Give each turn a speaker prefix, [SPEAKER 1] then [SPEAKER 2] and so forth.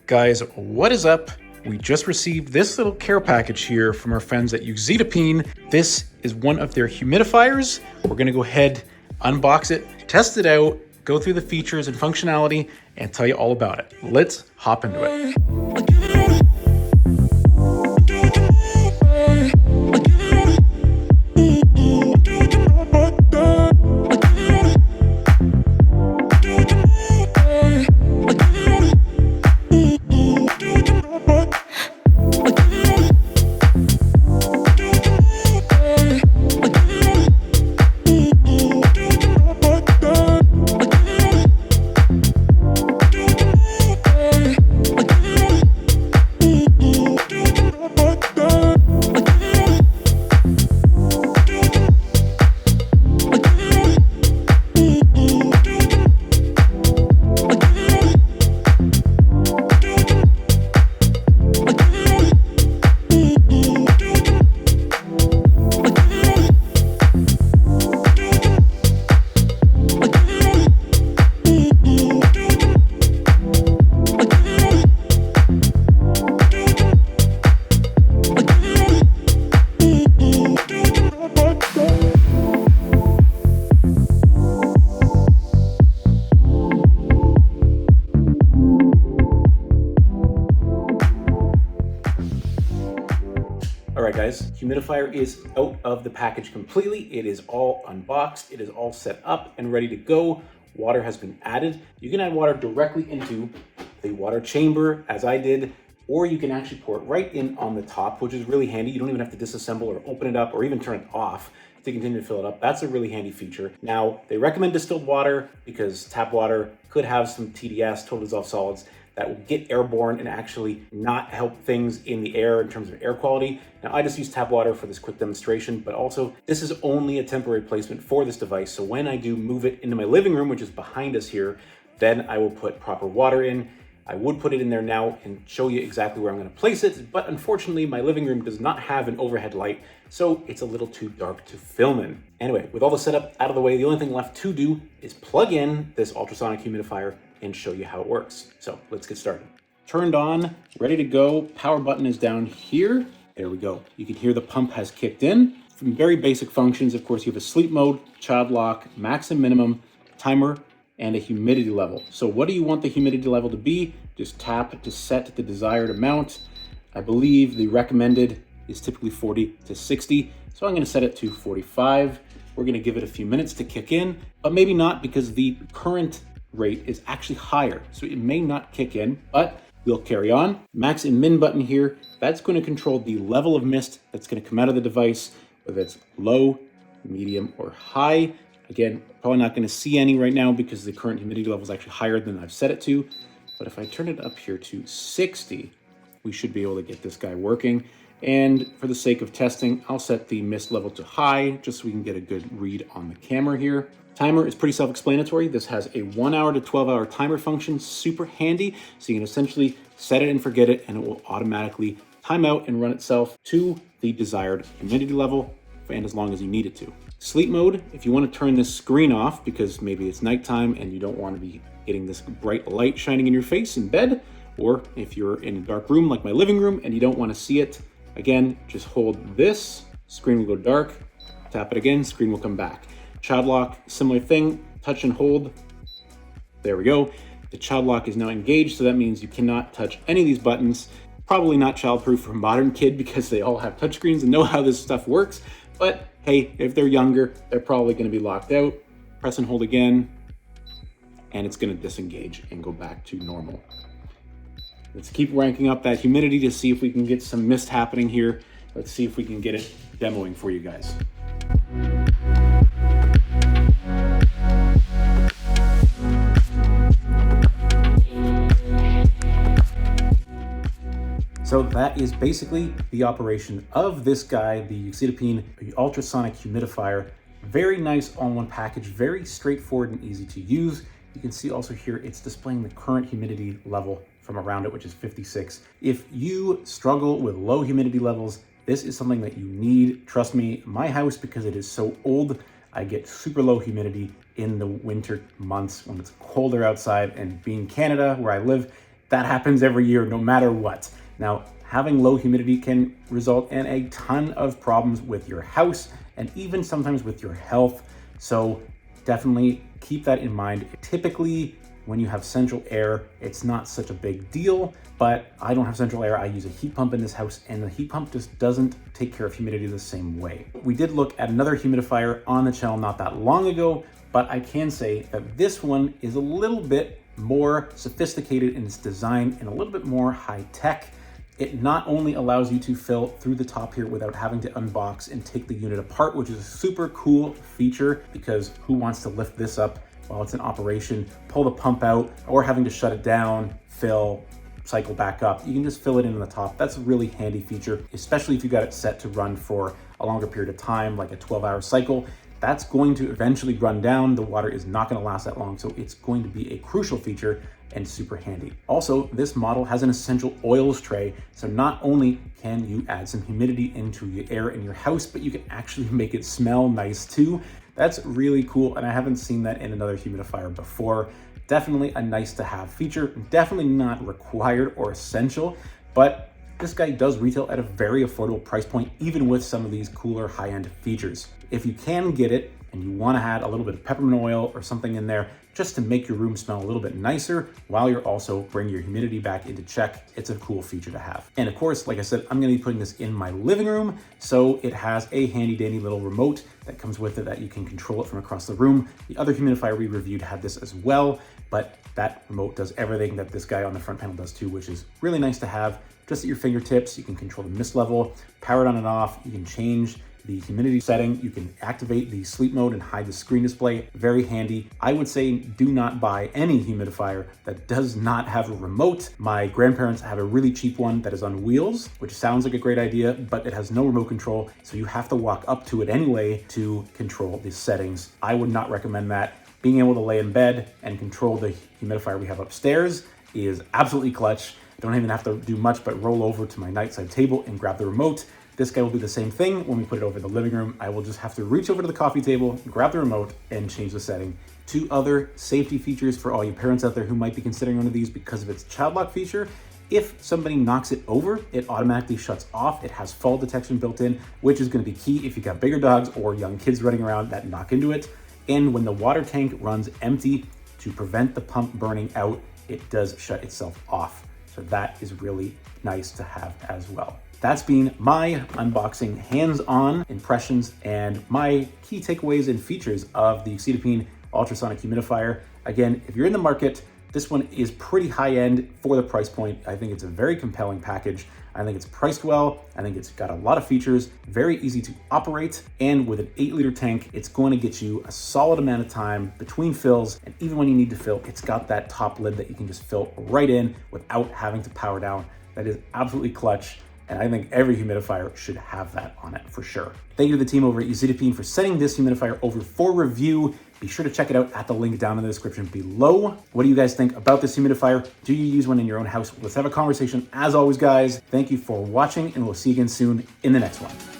[SPEAKER 1] Guys, what is up? We just received this little care package here from our friends at UXIKAPEEN. This is one of their humidifiers. We're gonna go ahead, unbox it, test it out, go through the features and functionality, and tell you all about it. Let's hop into it. Alright guys, humidifier is out of the package completely. It is all unboxed, it is all set up and ready to go. Water has been added. You can add water directly into the water chamber, as I did, or you can actually pour it right in on the top, which is really handy. You don't even have to disassemble or open it up or even turn it off to continue to fill it up. That's a really handy feature. Now, they recommend distilled water because tap water could have some TDS, total dissolved solids, that will get airborne and actually not help things in the air in terms of air quality. Now, I just use tap water for this quick demonstration, but also this is only a temporary placement for this device. So when I do move it into my living room, which is behind us here, then I will put proper water in. I would put it in there now and show you exactly where I'm gonna place it, but unfortunately my living room does not have an overhead light, so it's a little too dark to film in. Anyway, with all the setup out of the way, the only thing left to do is plug in this ultrasonic humidifier and show you how it works. So let's get started. Turned on, ready to go. Power button is down here. There we go. You can hear the pump has kicked in. Some very basic functions. Of course, you have a sleep mode, child lock, max and minimum, timer, and a humidity level. So what do you want the humidity level to be? Just tap to set the desired amount. I believe the recommended is typically 40 to 60. So I'm gonna set it to 45. We're gonna give it a few minutes to kick in, but maybe not because the current rate is actually higher. So it may not kick in, but we'll carry on. Max and min button here, that's going to control the level of mist that's going to come out of the device, whether it's low, medium, or high. Again, probably not going to see any right now because the current humidity level is actually higher than I've set it to. But if I turn it up here to 60, we should be able to get this guy working. And for the sake of testing, I'll set the mist level to high just so we can get a good read on the camera here. Timer is pretty self-explanatory. This has a 1 hour to 12 hour timer function, super handy. So you can essentially set it and forget it and it will automatically time out and run itself to the desired humidity level and as long as you need it to. Sleep mode, if you want to turn this screen off because maybe it's nighttime and you don't want to be getting this bright light shining in your face in bed, or if you're in a dark room like my living room and you don't want to see it, again, just hold this, screen will go dark, tap it again, screen will come back. Child lock, similar thing, touch and hold. There we go. The child lock is now engaged, so that means you cannot touch any of these buttons. Probably not childproof for a modern kid because they all have touchscreens and know how this stuff works. But hey, if they're younger, they're probably gonna be locked out. Press and hold again, and it's gonna disengage and go back to normal. Let's keep ranking up that humidity to see if we can get some mist happening here. Let's see if we can get it demoing for you guys. So that is basically the operation of this guy, the UXIKAPEEN Ultrasonic Humidifier. Very nice all-in-one package, very straightforward and easy to use. You can see also here, it's displaying the current humidity level from around it, which is 56. If you struggle with low humidity levels, this is something that you need. Trust me, my house, because it is so old, I get super low humidity in the winter months when it's colder outside, and being Canada where I live, That happens every year, no matter what. Now, having low humidity can result in a ton of problems with your house and even sometimes with your health. So definitely keep that in mind. Typically, when you have central air, it's not such a big deal, but I don't have central air. I use a heat pump in this house, and the heat pump just doesn't take care of humidity the same way. We did look at another humidifier on the channel not that long ago, but I can say that this one is a little bit more sophisticated in its design and a little bit more high tech. It not only allows you to fill through the top here without having to unbox and take the unit apart, which is a super cool feature, because who wants to lift this up while it's in operation, pull the pump out, or having to shut it down, fill, cycle back up. You can just fill it in the top. That's a really handy feature, especially if you got it set to run for a longer period of time, like a 12-hour cycle. That's going to eventually run down. The water is not going to last that long, so it's going to be a crucial feature and super handy. Also, this model has an essential oils tray, so not only can you add some humidity into the air in your house, but you can actually make it smell nice too. That's really cool, and I haven't seen that in another humidifier before. Definitely a nice to have feature, definitely not required or essential, but this guy does retail at a very affordable price point, even with some of these cooler high-end features. If you can get it and you want to add a little bit of peppermint oil or something in there just to make your room smell a little bit nicer while you're also bringing your humidity back into check, it's a cool feature to have. And of course, like I said, I'm going to be putting this in my living room, so it has a handy dandy little remote that comes with it that you can control it from across the room. The other humidifier we reviewed had this as well, but that remote does everything that this guy on the front panel does too, which is really nice to have just at your fingertips. You can control the mist level, power it on and off. You can change the humidity setting. You can activate the sleep mode and hide the screen display. Very handy. I would say do not buy any humidifier that does not have a remote. My grandparents have a really cheap one that is on wheels, which sounds like a great idea, but it has no remote control. So you have to walk up to it anyway to control the settings. I would not recommend that. Being able to lay in bed and control the humidifier we have upstairs is absolutely clutch. I don't even have to do much but roll over to my nightside table and grab the remote. This guy will do the same thing when we put it over the living room. I will just have to reach over to the coffee table, grab the remote, and change the setting. Two other safety features for all you parents out there who might be considering one of these because of its child lock feature. If somebody knocks it over, it automatically shuts off. It has fall detection built in, which is going to be key if you got bigger dogs or young kids running around that knock into it. And when the water tank runs empty, to prevent the pump burning out, it does shut itself off. So that is really nice to have as well. That's been my unboxing hands-on impressions and my key takeaways and features of the UXIKAPEEN Ultrasonic Humidifier. Again, if you're in the market, this one is pretty high-end for the price point. I think it's a very compelling package. I think it's priced well. I think it's got a lot of features, very easy to operate. And with an 8-liter tank, it's going to get you a solid amount of time between fills. And even when you need to fill, it's got that top lid that you can just fill right in without having to power down. That is absolutely clutch. And I think every humidifier should have that on it for sure. Thank you to the team over at UXIKAPEEN for sending this humidifier over for review. Be sure to check it out at the link down in the description below. What do you guys think about this humidifier? Do you use one in your own house? Let's have a conversation. As always, guys, thank you for watching, and we'll see you again soon in the next one.